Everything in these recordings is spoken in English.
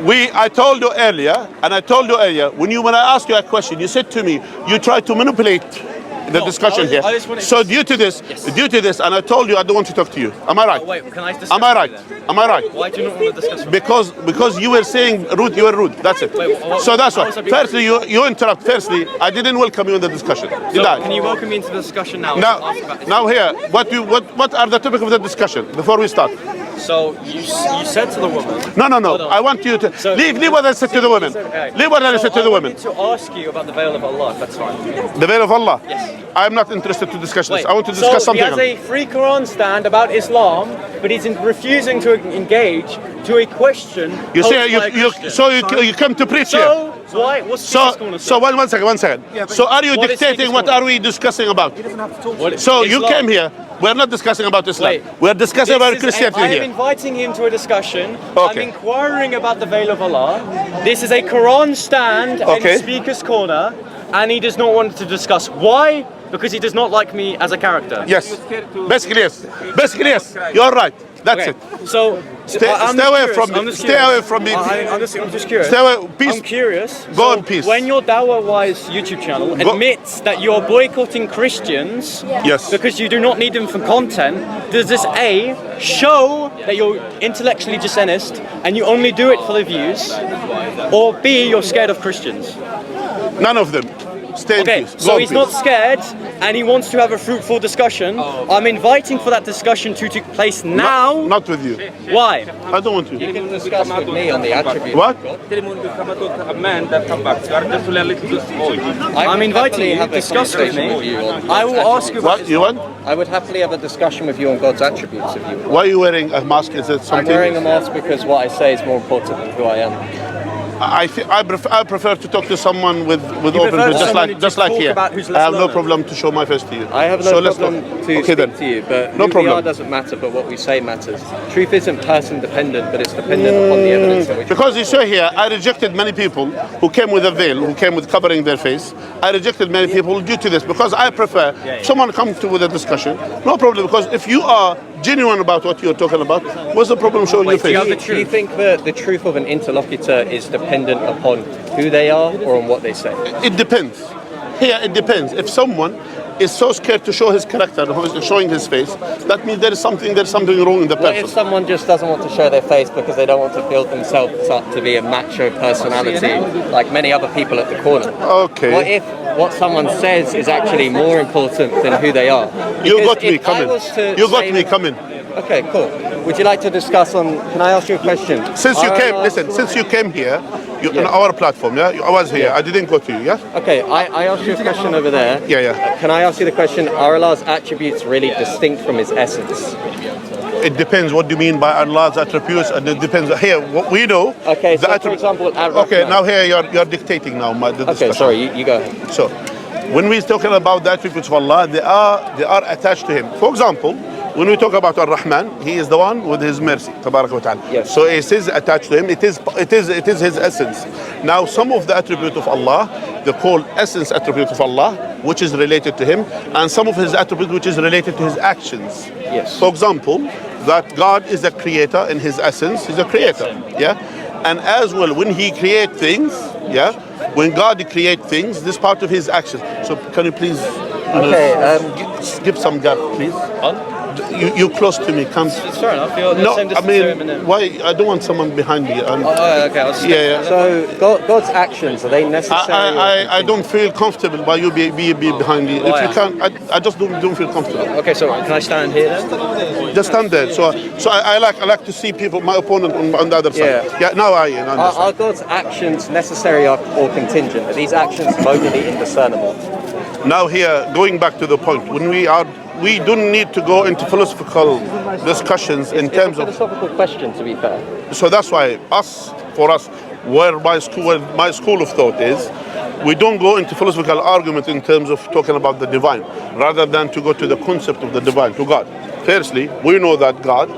I told you earlier, when I asked you a question, you said to me, you tried to manipulate the discussion here. So due to this, and I told you I don't want to talk to you. Am I right? Wait, can I discuss? Am I right? Am I right? Why do you not want to discuss? Because you were saying rude, you were rude. That's it. So that's why. Firstly, you interrupt. Firstly, I didn't welcome you in the discussion. Did I? Can you welcome me into the discussion now? Now here, what are the topic of the discussion before we start? So you said to the woman. No. I want you to leave what I said to the women. Leave what I said to the women. I wanted to ask you about the veil of Allah. That's fine. The veil of Allah. Yes. I'm not interested to discuss this. I want to discuss something else. He has a free Quran stand about Islam, but he's refusing to engage to a question. You say you come to preach here. So why? What's so one second. Yeah, so are you dictating what are we discussing about? He doesn't have to talk. So you came here. We're not discussing about Islam. We're discussing about Christianity here. I'm inviting him to a discussion. Okay. I'm inquiring about the veil of Allah. This is a Quran stand in Speaker's Corner, and he does not want to discuss. Why? Because he does not like me as a character. Yes. Basically, yes. You're right. That's it. So stay away from me. Stay away from me. I'm just curious. Stay away. Peace. I'm curious. Go in peace. When your Dawah-wise YouTube channel admits that you're boycotting Christians because you do not need them for content, does this A, show that you're intellectually dishonest and you only do it for the views, or B, you're scared of Christians? None of them. Stay in peace. So he's not scared and he wants to have a fruitful discussion. I'm inviting for that discussion to take place now. Not with you. Why? I don't want to. You can discuss with me on the attributes. What? I'm inviting you to discuss with me. I will ask you what you want. I would happily have a discussion with you on God's attributes if you want. Why are you wearing a mask? Is it something? I'm wearing a mask because what I say is more important than who I am. I prefer to talk to someone with open face, just like here. I have no problem to show my face to you. I have no problem to speak to you, but who we are doesn't matter, but what we say matters. Truth isn't person dependent, but it's dependent upon the evidence in which. Because you say here, I rejected many people who came with a veil, who came with covering their face. I rejected many people due to this, because I prefer someone come to with a discussion. No problem, because if you are genuine about what you're talking about, what's the problem showing your face? Do you think that the truth of an interlocutor is dependent upon who they are or on what they say? It depends. Here it depends. If someone is so scared to show his character, showing his face, that means there's something wrong in the person. What if someone just doesn't want to show their face because they don't want to build themselves up to be a macho personality like many other people at the corner? Okay. What if what someone says is actually more important than who they are? You got me coming. Okay, cool. Would you like to discuss on, can I ask you a question? Since you came here, on our platform, I was here, I didn't go to you, Okay, I asked you a question over there. Can I ask you the question, are Allah's attributes really distinct from his essence? It depends what do you mean by Allah's attributes, and it depends. Here, what we know. Okay, so for example, now here you're dictating now the discussion. Okay, sorry, you go ahead. So, when we're talking about the attributes of Allah, they are attached to Him. For example, when we talk about Ar-Rahman, He is the one with His mercy, Tabarak wa Ta'ala. Yes. So it is attached to Him. It is His essence. Now, some of the attributes of Allah, they call essence attribute of Allah, which is related to Him, and some of His attributes which is related to His actions. Yes. For example, that God is a creator in His essence. He's a creator. And as well, when He creates things, when God creates things, this part of His actions. So can you please give some gap, please? You close to me, come. It's fair enough. You're the same distance to him and then. Why? I don't want someone behind me. Okay. So God's actions, are they necessary? I don't feel comfortable by you be behind me. If you can't, I just don't feel comfortable. Okay, so can I stand here then? Just stand there. So I like to see people, my opponent on the other side. Now I understand. Are God's actions necessary or contingent? Are these actions modally indiscernible? Now here, going back to the point, when we don't need to go into philosophical discussions in terms of philosophical question, to be fair. So that's why for us, where my school of thought is, we don't go into philosophical argument in terms of talking about the divine, rather than to go to the concept of the divine, to God. Firstly, we know that God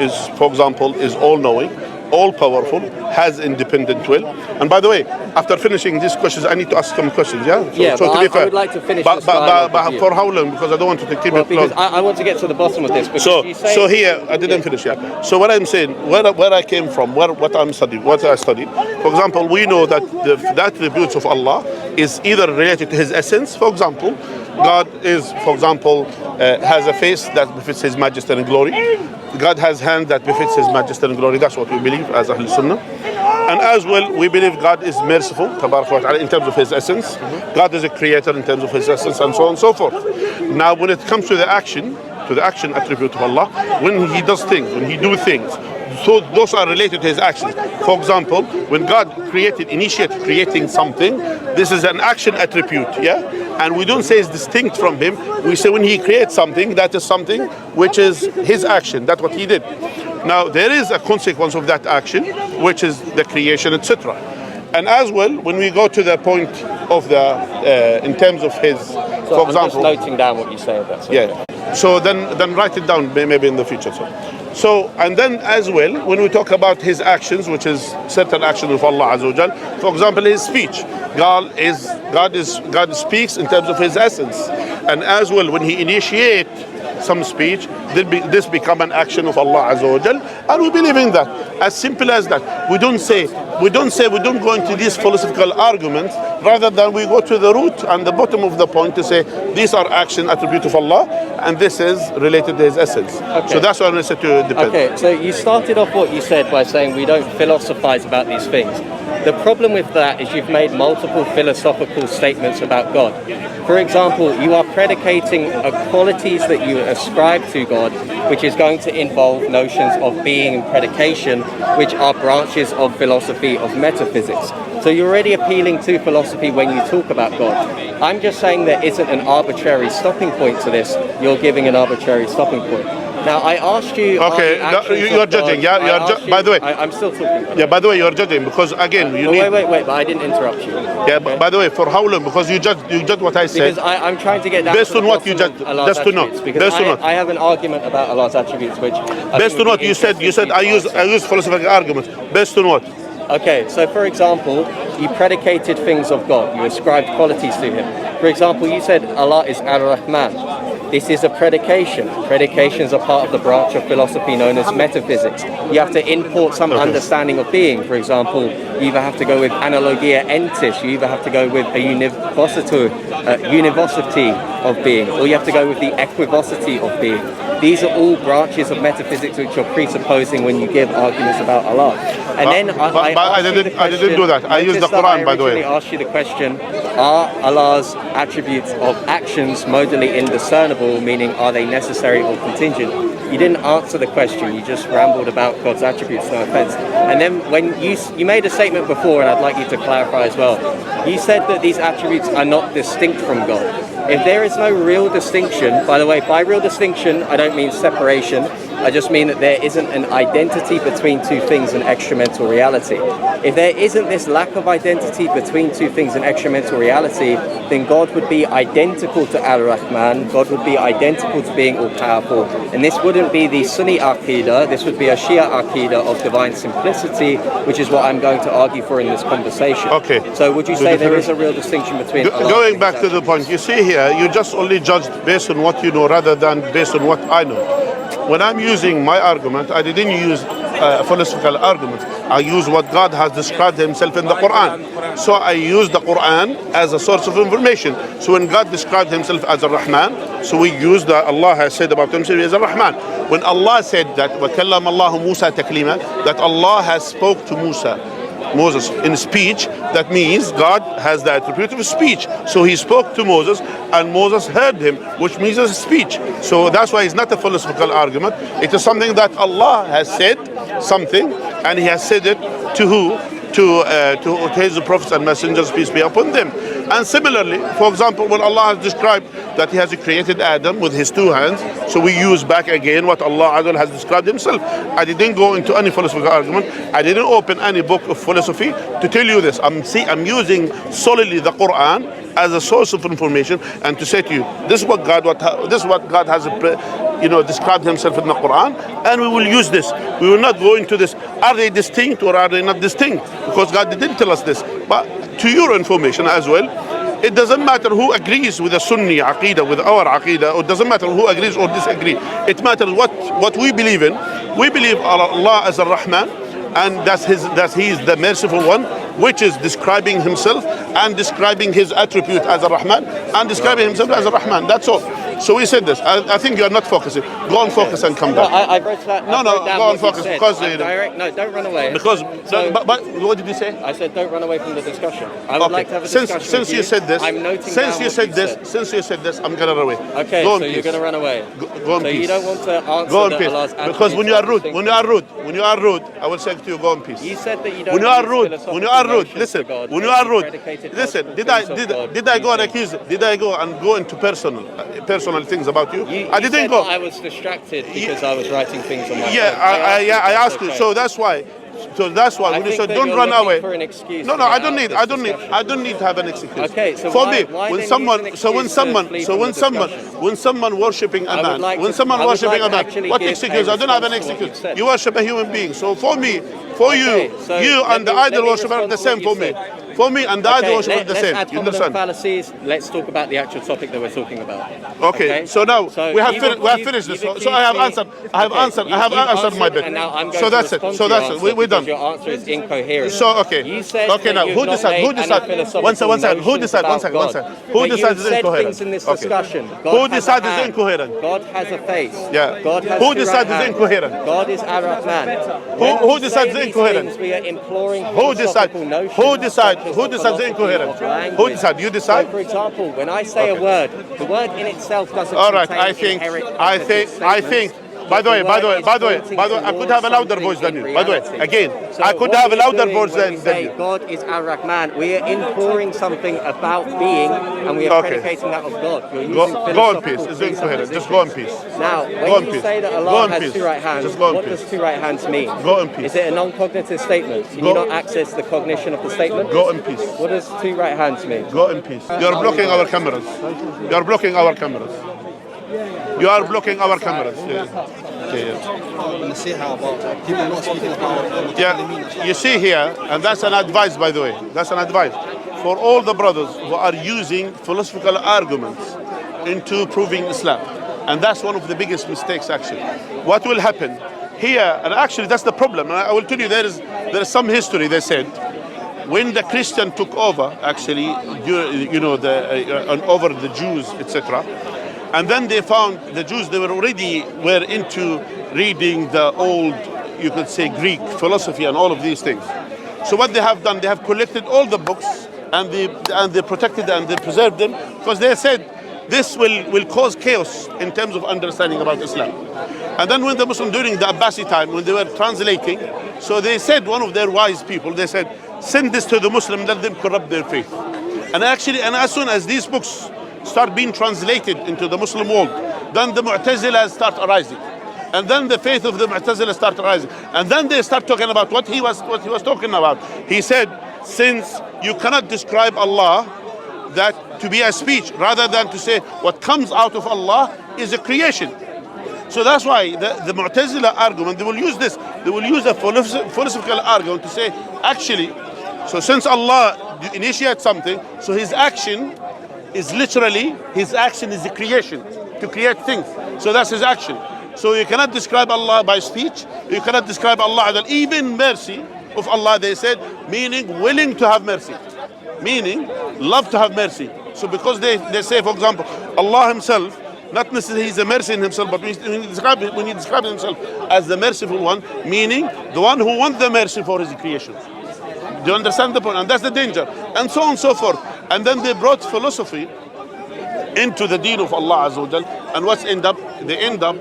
is, for example, is all-knowing, all-powerful, has independent will. And by the way, after finishing these questions, I need to ask some questions, yeah? So to be fair, I would like to finish this but for how long? Because I don't want to keep it because I want to get to the bottom of this. So here, I didn't finish yet. So what I'm saying, where I came from, what I studied, for example, we know that the attributes of Allah is either related to His essence. For example, God is, for example, has a face that befits His majesty and glory. God has hand that befits His majesty and glory. That's what we believe as Ahlul Sunnah. And as well, we believe God is merciful, tabarak wa ta'ala, in terms of His essence. God is a creator in terms of His essence, and so on and so forth. Now, when it comes to the action attribute of Allah, when He does things, when He do things, so those are related to His actions. For example, when God initiated creating something, this is an action attribute, yeah? And we don't say it's distinct from Him. We say when He creates something, that is something which is His action. That's what He did. Now, there is a consequence of that action, which is the creation, etc. And as well, when we go to the point of in terms of His, for example... I'm just noting down what you say about that. Yeah. So then write it down maybe in the future. So, and then as well, when we talk about His actions, which is certain actions of Allah Azza wa Jal, for example, His speech. God speaks in terms of His essence. And as well, when He initiates some speech, this become an action of Allah Azza wa Jal, and we believe in that. As simple as that. We don't go into these philosophical arguments, rather than we go to the root and the bottom of the point to say these are action attributes of Allah, and this is related to His essence. Okay. So that's what I said to depend. Okay, so you started off what you said by saying we don't philosophize about these things. The problem with that is you've made multiple philosophical statements about God. For example, you are predicating qualities that you ascribe to God, which is going to involve notions of being and predication, which are branches of philosophy of metaphysics. So you're already appealing to philosophy when you talk about God. I'm just saying there isn't an arbitrary stopping point to this. You're giving an arbitrary stopping point. Now, I asked you... Okay, you're judging, yeah? By the way... I'm still talking. Yeah, by the way, you're judging, because again, you need... Wait, but I didn't interrupt you. Yeah, okay. By the way, for how long? Because you judge what I said. Because I'm trying to get down based on what you judge, just to know. Because I have an argument about Allah's attributes, which... Based on what you said I use philosophical arguments. Based on what? Okay, so for example, you predicated things of God. You ascribed qualities to Him. For example, you said Allah is Ar-Rahman. This is a predication. Predications are part of the branch of philosophy known as metaphysics. You have to import some understanding of being. For example, you either have to go with analogia entis, you either have to go with a univocity of being, or you have to go with the equivocity of being. These are all branches of metaphysics which you're presupposing when you give arguments about Allah. And then I didn't do that. I used the Quran, by the way. I asked you the question, are Allah's attributes of actions modally indiscernible, meaning are they necessary or contingent? You didn't answer the question, you just rambled about God's attributes, no offense. And then when you made a statement before, and I'd like you to clarify as well, you said that these attributes are not distinct from God. If there is no real distinction, by the way, by real distinction, I don't mean separation, I just mean that there isn't an identity between two things in extramental reality. If there isn't this lack of identity between two things in extramental reality, then God would be identical to Ar-Rahman, God would be identical to being all-powerful, and this wouldn't be the Sunni Aqidah, this would be a Shia Aqidah of divine simplicity, which is what I'm going to argue for in this conversation. Okay. So would you say there is a real distinction between Allah going back to the point, you see here, you just only judged based on what you know rather than based on what I know. When I'm using my argument, I didn't use philosophical arguments. I use what God has described Himself in the Quran. So I use the Quran as a source of information. So when God described Himself as Ar-Rahman, so we use that Allah has said about Himself as Ar-Rahman. When Allah said that وَكَلَّمَ اللَّهُ مُوسَى تَكْلِيمًا, that Allah has spoke to Moses in speech, that means God has the attribute of speech. So He spoke to Moses and Moses heard Him, which means it's speech. So that's why it's not a philosophical argument. It is something that Allah has said something, and He has said it to who? To His prophets and messengers, peace be upon them. And similarly, for example, when Allah has described that He has created Adam with His two hands, so we use back again what Allah has described Himself. I didn't go into any philosophical argument. I didn't open any book of philosophy to tell you this. I'm using solely the Quran as a source of information, and to say to you, this is what God has described himself in the Quran, and we will use this. We will not go into this. Are they distinct or are they not distinct? Because God didn't tell us this. But to your information as well, it doesn't matter who agrees with the Sunni Aqidah, with our Aqidah, or it doesn't matter who agrees or disagrees. It matters what we believe in. We believe Allah as Ar-Rahman, and that He is the merciful one, which is describing Himself and describing His attribute as Ar-Rahman and describing Himself as Ar-Rahman. That's all. So we said this. I think you are not focusing. Go on, focus and come back. I wrote that. No, go on, focus. Because no, don't run away. Because, but what did you say? I said don't run away from the discussion. I would like to have a discussion. Since you said this, I'm noting since you said this, I'm gonna run away. Okay, so you're gonna run away. Go on, so peace. You don't want to answer go on, the peace. Allah's Because when you are rude, I will say to you, go on, peace. You said that you don't. When you are rude, listen. When you are rude, listen. Did I go and go into personal things about you? I didn't go. I was distracted because I was writing things on my phone. I asked you. So that's why. When you said don't run away. No, I don't need to have an excuse. Okay, so for me, when someone worshiping a man, what excuse? I don't have an excuse. You worship a human being. So for me, for you, you and the idol worshiper are the same for me. For me and the idol worshiper are the same. You understand? Fallacies. Let's talk about the actual topic that we're talking about. Okay. So now we have finished this. So I have answered. I have answered my bit. So that's it. We're done. Your answer is incoherent. So okay. You said okay. Now who decides? One second. Who decides? One second. Who decides is incoherent? In this discussion. Who decides is incoherent? God has a face. Yeah. God has who decides is incoherent? God is Ar-Rahman. Who decides is incoherent? We are imploring. Who decides? Who decides? Who decides is incoherent? Who decides? You decide. So for example, when I say a word, the word in itself doesn't. All right. I think. By the way, I could have a louder voice than you. By the way, again, I could have a louder voice than you. God is Ar-Rahman. We are imploring something about being, and we are predicating that of God. Go in peace. It's incoherent. Just go in peace. Now, when you say that Allah has two right hands, what does two right hands mean? Go in peace. Is it a non-cognitive statement? Can you not access the cognition of the statement? Go in peace. What does two right hands mean? Go in peace. You are blocking our cameras. You are blocking our cameras. You are blocking our cameras. Yeah, you see here, and that's an advice, by the way. That's an advice for all the brothers who are using philosophical arguments into proving Islam. And that's one of the biggest mistakes, actually. What will happen here, and actually that's the problem. And I will tell you, there is some history. They said when the Christian took over, actually, over the Jews, etc. And then they found the Jews, they were into reading the old, you could say, Greek philosophy and all of these things. So what they have done, they have collected all the books and they protected and they preserved them, because they said this will cause chaos in terms of understanding about Islam. And then when the Muslim, during the Abbasi time, when they were translating, so they said, one of their wise people, they said, send this to the Muslim, let them corrupt their faith. And as soon as these books start being translated into the Muslim world, then the Mu'tazila start arising. And then the faith of the Mu'tazila start arising. And then they start talking about what he was talking about. He said, since you cannot describe Allah that to be a speech, rather than to say what comes out of Allah is a creation. So that's why the Mu'tazila argument, they will use this. They will use a philosophical argument to say, actually, so since Allah initiates something, so his action is a creation, to create things. So that's his action. So you cannot describe Allah by speech. You cannot describe Allah, even mercy of Allah, they said, meaning willing to have mercy, meaning love to have mercy. So because they say, for example, Allah himself, not necessarily he's a mercy in himself, but when he describes himself as the merciful one, meaning the one who wants the mercy for his creation. Do you understand the point? And that's the danger. And so on and so forth. And then they brought philosophy into the deen of Allah Azza wa Jal. And they end up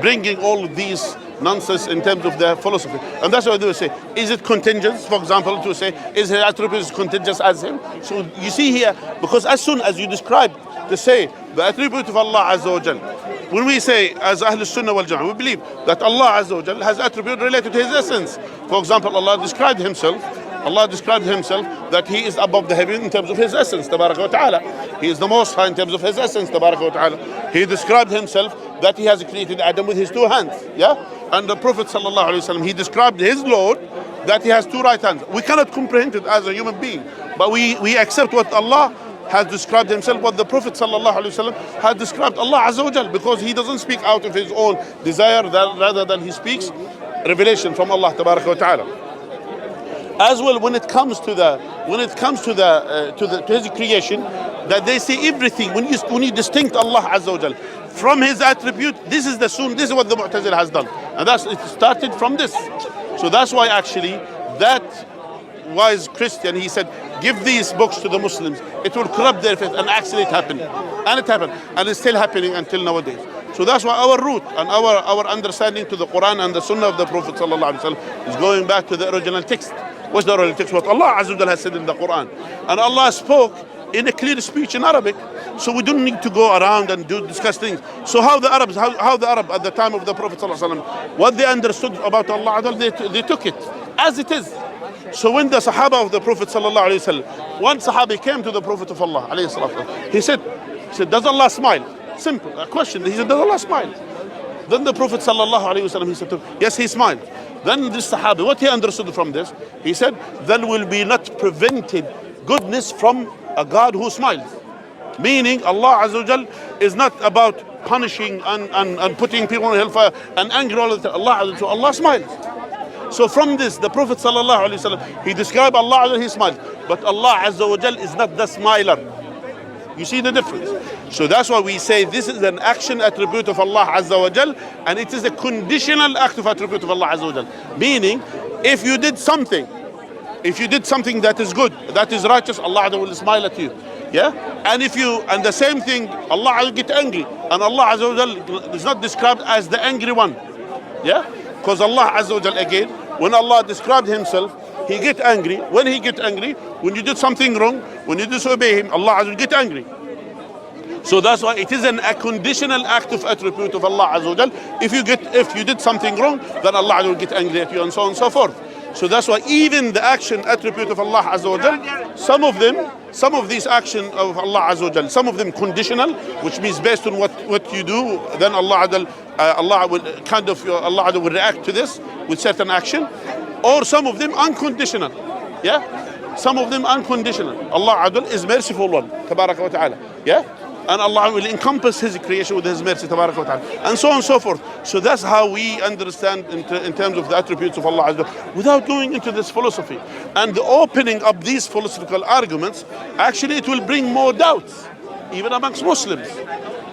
bringing all of these nonsense in terms of their philosophy. And that's why they will say, is it contingent? For example, to say, is his attributes contingent as him? So you see here, because as soon as you describe, to say the attribute of Allah Azza wa Jal, when we say, as Ahlul Sunnah wal Jama'ah, we believe that Allah Azza wa Jal has attribute related to his essence. For example, Allah described himself Allah described himself that he is above the heaven in terms of his essence, tabarak wa ta'ala. He is the most high in terms of his essence, tabarak wa ta'ala. He described himself that he has created Adam with his two hands. Yeah? And the Prophet sallallahu alaihi wasallam, he described his Lord that he has two right hands. We cannot comprehend it as a human being, but we accept what Allah has described himself, what the Prophet sallallahu alaihi wasallam has described Allah azza wa jal, because he doesn't speak out of his own desire, rather than he speaks revelation from Allah tabarak wa ta'ala. As well, when it comes to his creation, that they say everything when you distinct Allah azza wa jal from his attribute, this is what the Mu'tazila has done, and it started from this. So that's why actually that wise Christian, he said, give these books to the Muslims, it will corrupt their faith, and actually it happened, and it's still happening until nowadays. So that's why our root and our understanding to the Quran and the Sunnah of the Prophet sallallahu alaihi wasallam is going back to the original text. What's the original text? What Allah azza wa jalla has said in the Quran, and Allah spoke in a clear speech in Arabic. So we don't need to go around and discuss things. So how the Arab at the time of the Prophet sallallahu alaihi wasallam, what they understood about Allah, they took it as it is. So when the Sahaba of the Prophet sallallahu alaihi wasallam, one Sahabi came to the Prophet of Allah alayhi salatu, he said, does Allah smile? Simple, a question. He said, does Allah smile? Then the Prophet sallallahu alaihi wasallam, he said to him, yes, he smiled. Then this Sahabi, what he understood from this, he said, then will be not prevented goodness from a God who smiles. Meaning Allah azza wa jal is not about punishing and putting people in hellfire and angry all the time. Allah smiles. So from this, the Prophet sallallahu alaihi wasallam, he described Allah as he smiles, but Allah azza wa jal is not the smiler. You see the difference? So that's why we say this is an action attribute of Allah azza wa jal, and it is a conditional act of attribute of Allah azza wa jal. Meaning, if you did something that is good, that is righteous, Allah will smile at you. Yeah? And the same thing, Allah will get angry, and Allah azza wa jal is not described as the angry one. Yeah? Because Allah azza wa jal, again, when Allah described himself, he get angry. When he get angry, when you did something wrong, when you disobey him, Allah azza wa jal get angry. So that's why it is a conditional act of attribute of Allah azza wa jal. If you did something wrong, then Allah will get angry at you, and so on and so forth. So that's why even the action attribute of Allah azza wa jal, some of these action of Allah azza wa jal, some of them conditional, which means based on what you do, then Allah will react to this with certain action, or some of them unconditional. Yeah, some of them unconditional. Allah azza is merciful one, tabaraka wa ta'ala. Yeah. And Allah will encompass his creation with his mercy, tabaraka wa ta'ala, and so on and so forth. So that's how we understand in terms of the attributes of Allah azza wa jalla, without going into this philosophy. And the opening up these philosophical arguments, actually it will bring more doubts, even amongst Muslims.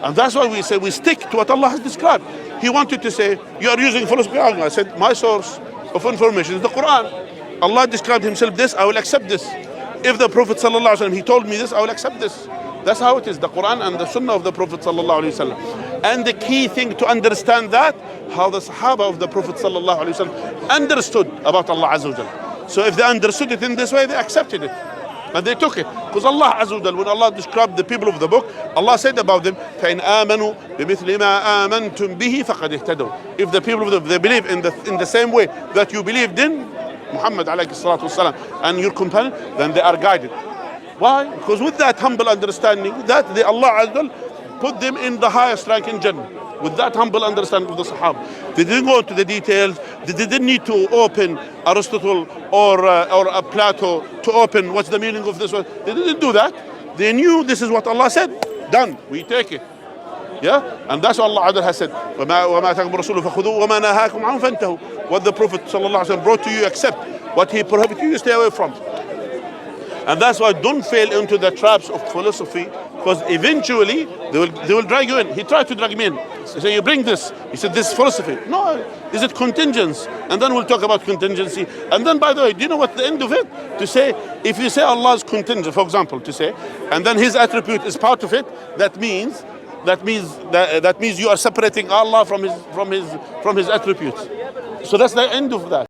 And that's why we say we stick to what Allah has described. He wanted to say, you are using philosophical arguments. I said, my source of information is the Quran. Allah described himself this, I will accept this. If the Prophet sallallahu alaihi wasallam, he told me this, I will accept this. That's how it is, the Quran and the Sunnah of the Prophet sallallahu alaihi wasallam. And the key thing to understand that, how the Sahaba of the Prophet sallallahu alaihi wasallam understood about Allah azza wa jalla. So if they understood it in this way, they accepted it. And they took it. Because Allah azza wa jalla, when Allah described the people of the book, Allah said about them, فَإِنْ آمَنُوا بِمِثْلِ مَا آمَنْتُمْ بِهِ فَقَدْ اهْتَدَوْا. If the people of the book, they believe in the same way that you believed in Muhammad alayhi salatu wasalam and your companion, then they are guided. Why? Because with that humble understanding, that Allah azza wa jalla put them in the highest rank in Jannah. With that humble understanding of the Sahaba, they didn't go into the details. They didn't need to open Aristotle or Plato to open what's the meaning of this one. They didn't do that. They knew this is what Allah said. Done. We take it. Yeah, and that's what Allah has said. وَمَا تَقْبُ رَسُولُ فَخُذُوا وَمَا نَهَاكُمْ عَنْ فَانْتَهُوا. What the Prophet sallallahu alaihi wasallam brought to you, accept. What he prohibited you, stay away from. And that's why don't fail into the traps of philosophy, because eventually they will drag you in. He tried to drag me in. He said, you bring this. He said, this is philosophy. No, is it contingents? And then we'll talk about contingency. And then, by the way, do you know what the end of it? To say, if you say Allah is contingent, for example, to say, and then his attribute is part of it, that means you are separating Allah from his attributes. So that's the end of that.